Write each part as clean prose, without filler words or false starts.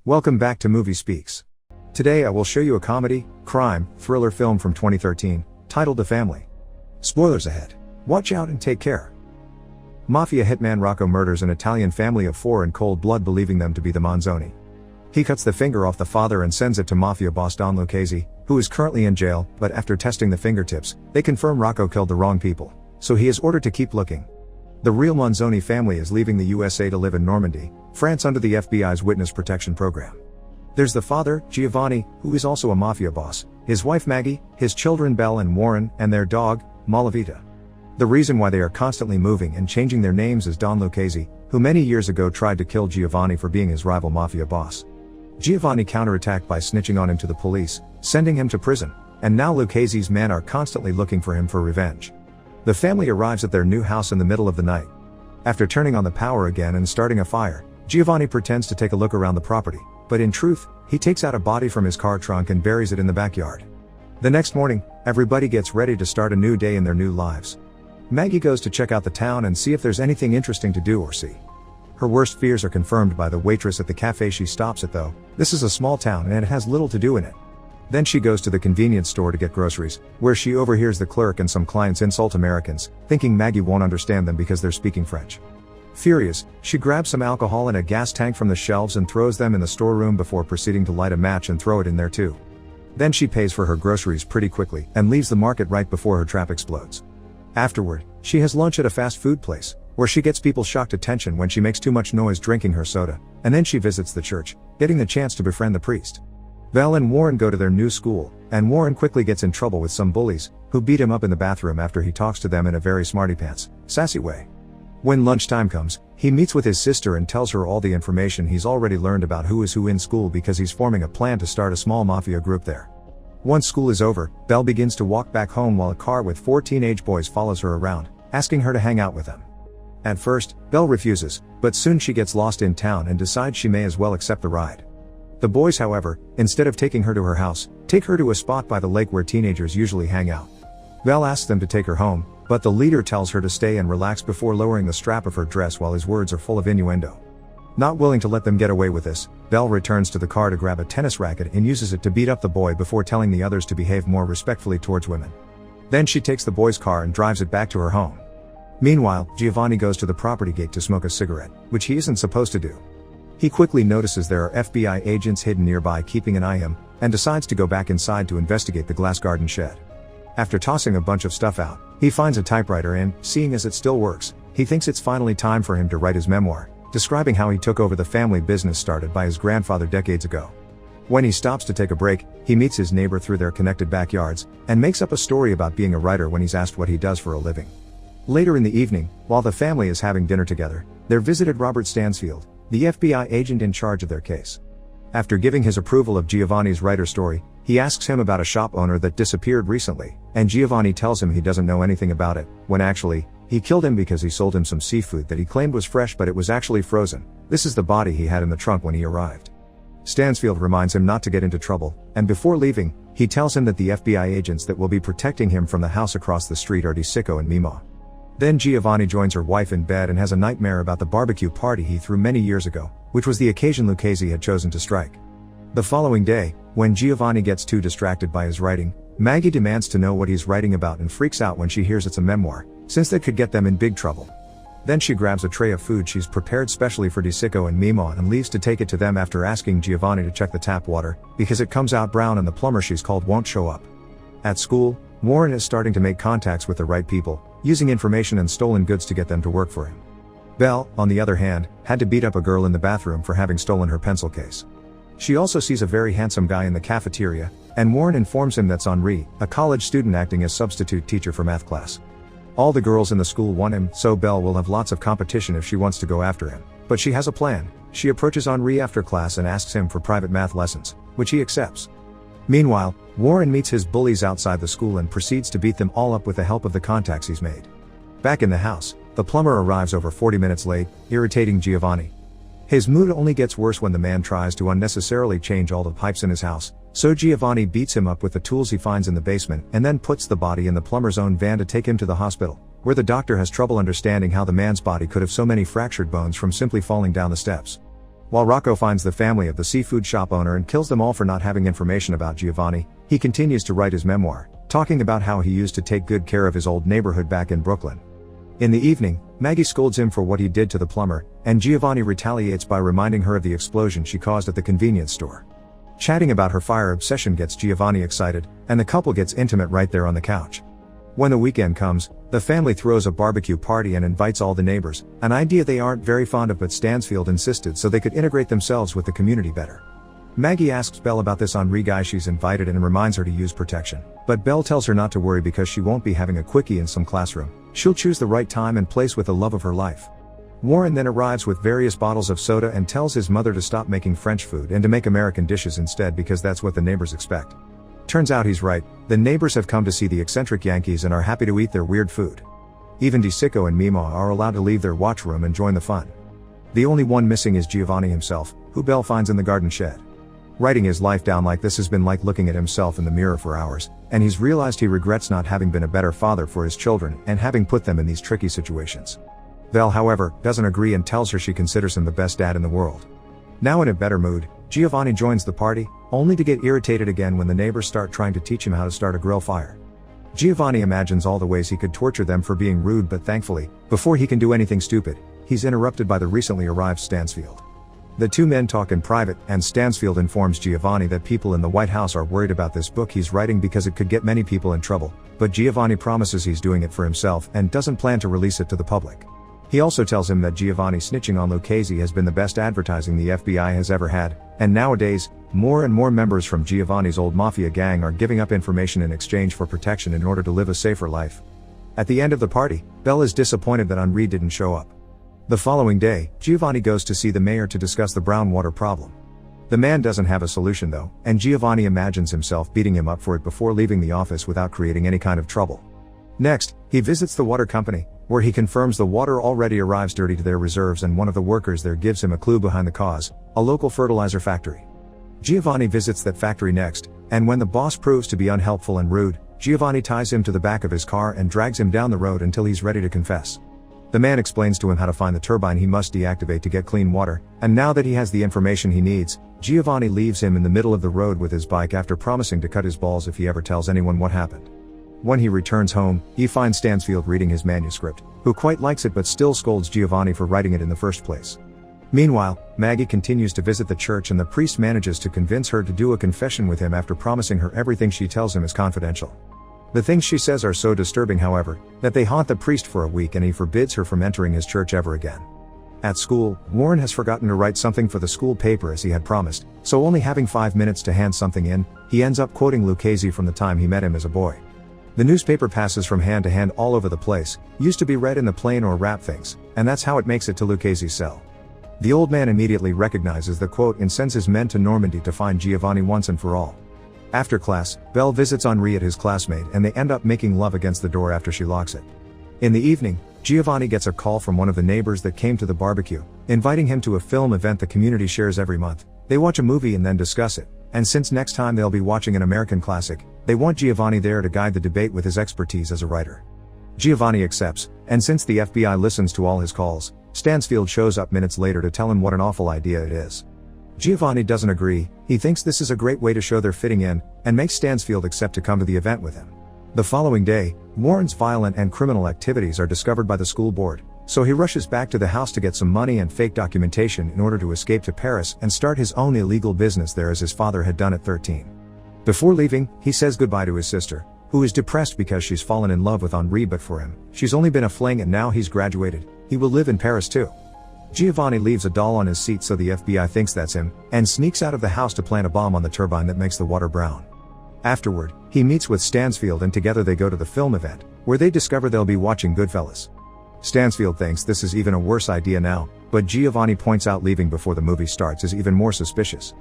Welcome back to Movie Speaks. Today I will show you a comedy, crime, thriller film from 2013, titled The Family. Spoilers ahead. Watch out and take care. Mafia hitman Rocco murders an Italian family of 4 in cold blood, believing them to be the Manzioni. He cuts the finger off the father and sends it to Mafia boss Don Lucchese, who is currently in jail, but after testing the fingertips, they confirm Rocco killed the wrong people, so he is ordered to keep looking. The real Manzioni family is leaving the USA to live in Normandy, France under the FBI's witness protection program. There's the father, Giovanni, who is also a mafia boss, his wife Maggie, his children Belle and Warren, and their dog, Malavita. The reason why they are constantly moving and changing their names is Don Lucchese, who many years ago tried to kill Giovanni for being his rival mafia boss. Giovanni counterattacked by snitching on him to the police, sending him to prison, and now Lucchese's men are constantly looking for him for revenge. The family arrives at their new house in the middle of the night. After turning on the power again and starting a fire, Giovanni pretends to take a look around the property, but in truth, he takes out a body from his car trunk and buries it in the backyard. The next morning, everybody gets ready to start a new day in their new lives. Maggie goes to check out the town and see if there's anything interesting to do or see. Her worst fears are confirmed by the waitress at the cafe she stops at, though. This is a small town and it has little to do in it. Then she goes to the convenience store to get groceries, where she overhears the clerk and some clients insult Americans, thinking Maggie won't understand them because they're speaking French. Furious, she grabs some alcohol and a gas tank from the shelves and throws them in the storeroom before proceeding to light a match and throw it in there too. Then she pays for her groceries pretty quickly and leaves the market right before her trap explodes. Afterward, she has lunch at a fast food place, where she gets people's shocked attention when she makes too much noise drinking her soda, and then she visits the church, getting the chance to befriend the priest. Belle and Warren go to their new school, and Warren quickly gets in trouble with some bullies, who beat him up in the bathroom after he talks to them in a very smarty-pants, sassy way. When lunchtime comes, he meets with his sister and tells her all the information he's already learned about who is who in school because he's forming a plan to start a small mafia group there. Once school is over, Belle begins to walk back home while a car with 4 teenage boys follows her around, asking her to hang out with them. At first, Belle refuses, but soon she gets lost in town and decides she may as well accept the ride. The boys, however, instead of taking her to her house, take her to a spot by the lake where teenagers usually hang out. Belle asks them to take her home, but the leader tells her to stay and relax before lowering the strap of her dress while his words are full of innuendo. Not willing to let them get away with this, Belle returns to the car to grab a tennis racket and uses it to beat up the boy before telling the others to behave more respectfully towards women. Then she takes the boy's car and drives it back to her home. Meanwhile, Giovanni goes to the property gate to smoke a cigarette, which he isn't supposed to do. He quickly notices there are FBI agents hidden nearby keeping an eye on him, and decides to go back inside to investigate the glass garden shed. After tossing a bunch of stuff out, he finds a typewriter and, seeing as it still works, he thinks it's finally time for him to write his memoir, describing how he took over the family business started by his grandfather decades ago. When he stops to take a break, he meets his neighbor through their connected backyards, and makes up a story about being a writer when he's asked what he does for a living. Later in the evening, while the family is having dinner together, they're visited Robert Stansfield, the FBI agent in charge of their case. After giving his approval of Giovanni's writer story, he asks him about a shop owner that disappeared recently, and Giovanni tells him he doesn't know anything about it, when actually, he killed him because he sold him some seafood that he claimed was fresh but it was actually frozen. This is the body he had in the trunk when he arrived. Stansfield reminds him not to get into trouble, and before leaving, he tells him that the FBI agents that will be protecting him from the house across the street are DeSicco and Mima. Then Giovanni joins her wife in bed and has a nightmare about the barbecue party he threw many years ago, which was the occasion Lucchese had chosen to strike. The following day, when Giovanni gets too distracted by his writing, Maggie demands to know what he's writing about and freaks out when she hears it's a memoir, since that could get them in big trouble. Then she grabs a tray of food she's prepared specially for DeSicco and Mima and leaves to take it to them after asking Giovanni to check the tap water, because it comes out brown and the plumber she's called won't show up. At school, Warren is starting to make contacts with the right people, using information and stolen goods to get them to work for him. Belle, on the other hand, had to beat up a girl in the bathroom for having stolen her pencil case. She also sees a very handsome guy in the cafeteria, and Warren informs him that's Henri, a college student acting as substitute teacher for math class. All the girls in the school want him, so Belle will have lots of competition if she wants to go after him, but she has a plan. She approaches Henri after class and asks him for private math lessons, which he accepts. Meanwhile, Warren meets his bullies outside the school and proceeds to beat them all up with the help of the contacts he's made. Back in the house, the plumber arrives over 40 minutes late, irritating Giovanni. His mood only gets worse when the man tries to unnecessarily change all the pipes in his house, so Giovanni beats him up with the tools he finds in the basement and then puts the body in the plumber's own van to take him to the hospital, where the doctor has trouble understanding how the man's body could have so many fractured bones from simply falling down the steps. While Rocco finds the family of the seafood shop owner and kills them all for not having information about Giovanni, he continues to write his memoir, talking about how he used to take good care of his old neighborhood back in Brooklyn. In the evening, Maggie scolds him for what he did to the plumber, and Giovanni retaliates by reminding her of the explosion she caused at the convenience store. Chatting about her fire obsession gets Giovanni excited, and the couple gets intimate right there on the couch. When the weekend comes, the family throws a barbecue party and invites all the neighbors, an idea they aren't very fond of, but Stansfield insisted so they could integrate themselves with the community better. Maggie asks Belle about this Henri guy she's invited and reminds her to use protection, but Belle tells her not to worry because she won't be having a quickie in some classroom. She'll choose the right time and place with the love of her life. Warren then arrives with various bottles of soda and tells his mother to stop making French food and to make American dishes instead because that's what the neighbors expect. Turns out he's right, the neighbors have come to see the eccentric Yankees and are happy to eat their weird food. Even DeSicco and Mima are allowed to leave their watch room and join the fun. The only one missing is Giovanni himself, who Belle finds in the garden shed. Writing his life down like this has been like looking at himself in the mirror for hours, and he's realized he regrets not having been a better father for his children and having put them in these tricky situations. Belle, however, doesn't agree and tells her she considers him the best dad in the world. Now in a better mood, Giovanni joins the party, only to get irritated again when the neighbors start trying to teach him how to start a grill fire. Giovanni imagines all the ways he could torture them for being rude, but thankfully, before he can do anything stupid, he's interrupted by the recently arrived Stansfield. The two men talk in private, and Stansfield informs Giovanni that people in the White House are worried about this book he's writing because it could get many people in trouble, but Giovanni promises he's doing it for himself and doesn't plan to release it to the public. He also tells him that Giovanni snitching on Lucchese has been the best advertising the FBI has ever had, and nowadays, more and more members from Giovanni's old Mafia gang are giving up information in exchange for protection in order to live a safer life. At the end of the party, Belle is disappointed that Henri didn't show up. The following day, Giovanni goes to see the mayor to discuss the brown water problem. The man doesn't have a solution though, and Giovanni imagines himself beating him up for it before leaving the office without creating any kind of trouble. Next, he visits the water company, where he confirms the water already arrives dirty to their reserves, and one of the workers there gives him a clue behind the cause, a local fertilizer factory. Giovanni visits that factory next, and when the boss proves to be unhelpful and rude, Giovanni ties him to the back of his car and drags him down the road until he's ready to confess. The man explains to him how to find the turbine he must deactivate to get clean water, and now that he has the information he needs, Giovanni leaves him in the middle of the road with his bike after promising to cut his balls if he ever tells anyone what happened. When he returns home, he finds Stansfield reading his manuscript, who quite likes it but still scolds Giovanni for writing it in the first place. Meanwhile, Maggie continues to visit the church, and the priest manages to convince her to do a confession with him after promising her everything she tells him is confidential. The things she says are so disturbing, however, that they haunt the priest for a week and he forbids her from entering his church ever again. At school, Warren has forgotten to write something for the school paper as he had promised, so only having 5 minutes to hand something in, he ends up quoting Lucchese from the time he met him as a boy. The newspaper passes from hand to hand all over the place, used to be read in the plain or wrap things, and that's how it makes it to Lucchese's cell. The old man immediately recognizes the quote and sends his men to Normandy to find Giovanni once and for all. After class, Belle visits Henri at his classmate, and they end up making love against the door after she locks it. In the evening, Giovanni gets a call from one of the neighbors that came to the barbecue, inviting him to a film event the community shares every month. They watch a movie and then discuss it, and since next time they'll be watching an American classic, they want Giovanni there to guide the debate with his expertise as a writer. Giovanni accepts, and since the FBI listens to all his calls, Stansfield shows up minutes later to tell him what an awful idea it is. Giovanni doesn't agree, he thinks this is a great way to show they're fitting in, and makes Stansfield accept to come to the event with him. The following day, Warren's violent and criminal activities are discovered by the school board, so he rushes back to the house to get some money and fake documentation in order to escape to Paris and start his own illegal business there as his father had done at 13. Before leaving, he says goodbye to his sister, who is depressed because she's fallen in love with Henri, but for him, she's only been a fling and now he's graduated, he will live in Paris too. Giovanni leaves a doll on his seat so the FBI thinks that's him, and sneaks out of the house to plant a bomb on the turbine that makes the water brown. Afterward, he meets with Stansfield and together they go to the film event, where they discover they'll be watching Goodfellas. Stansfield thinks this is even a worse idea now, but Giovanni points out leaving before the movie starts is even more suspicious.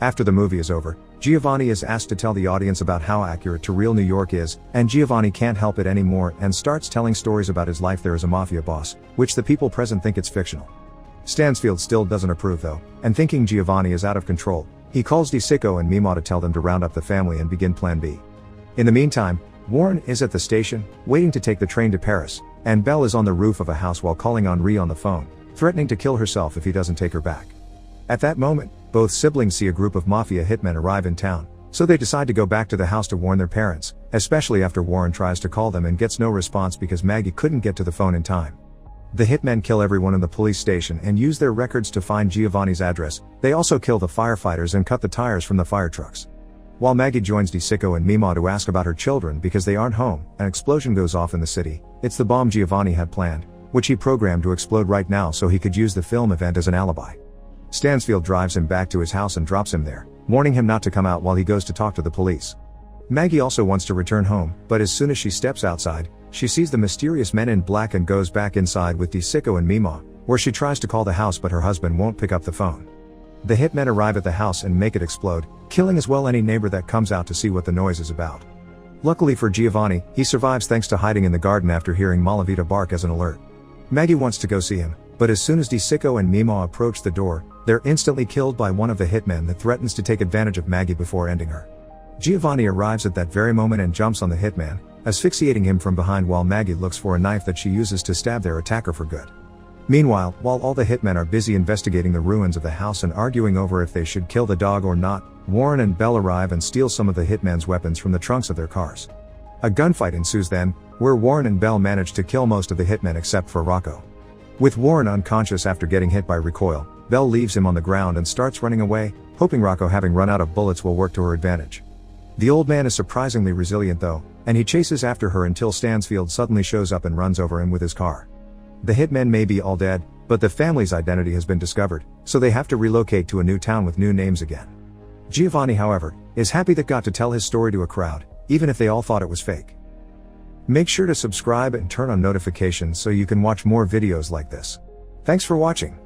After the movie is over, Giovanni is asked to tell the audience about how accurate to real New York is, and Giovanni can't help it anymore and starts telling stories about his life there as a mafia boss, which the people present think it's fictional. Stansfield still doesn't approve though, and thinking Giovanni is out of control, he calls DeSicco and Mima to tell them to round up the family and begin Plan B. In the meantime, Warren is at the station, waiting to take the train to Paris, and Belle is on the roof of a house while calling Henri on the phone, threatening to kill herself if he doesn't take her back. At that moment, both siblings see a group of Mafia hitmen arrive in town, so they decide to go back to the house to warn their parents, especially after Warren tries to call them and gets no response because Maggie couldn't get to the phone in time. The hitmen kill everyone in the police station and use their records to find Giovanni's address. They also kill the firefighters and cut the tires from the fire trucks. While Maggie joins DeSicco and Mima to ask about her children because they aren't home, an explosion goes off in the city. It's the bomb Giovanni had planned, which he programmed to explode right now so he could use the film event as an alibi. Stansfield drives him back to his house and drops him there, warning him not to come out while he goes to talk to the police. Maggie also wants to return home, but as soon as she steps outside, she sees the mysterious men in black and goes back inside with DeSicco and Mima, where she tries to call the house but her husband won't pick up the phone. The hitmen arrive at the house and make it explode, killing as well any neighbor that comes out to see what the noise is about. Luckily for Giovanni, he survives thanks to hiding in the garden after hearing Malavita bark as an alert. Maggie wants to go see him, but as soon as DeSicco and Mima approach the door, they're instantly killed by one of the hitmen that threatens to take advantage of Maggie before ending her. Giovanni arrives at that very moment and jumps on the hitman, asphyxiating him from behind while Maggie looks for a knife that she uses to stab their attacker for good. Meanwhile, while all the hitmen are busy investigating the ruins of the house and arguing over if they should kill the dog or not, Warren and Belle arrive and steal some of the hitmen's weapons from the trunks of their cars. A gunfight ensues then, where Warren and Belle manage to kill most of the hitmen except for Rocco. With Warren unconscious after getting hit by recoil, Belle leaves him on the ground and starts running away, hoping Rocco, having run out of bullets, will work to her advantage. The old man is surprisingly resilient though, and he chases after her until Stansfield suddenly shows up and runs over him with his car. The hitmen may be all dead, but the family's identity has been discovered, so they have to relocate to a new town with new names again. Giovanni, however, is happy that got to tell his story to a crowd, even if they all thought it was fake. Make sure to subscribe and turn on notifications so you can watch more videos like this. Thanks for watching.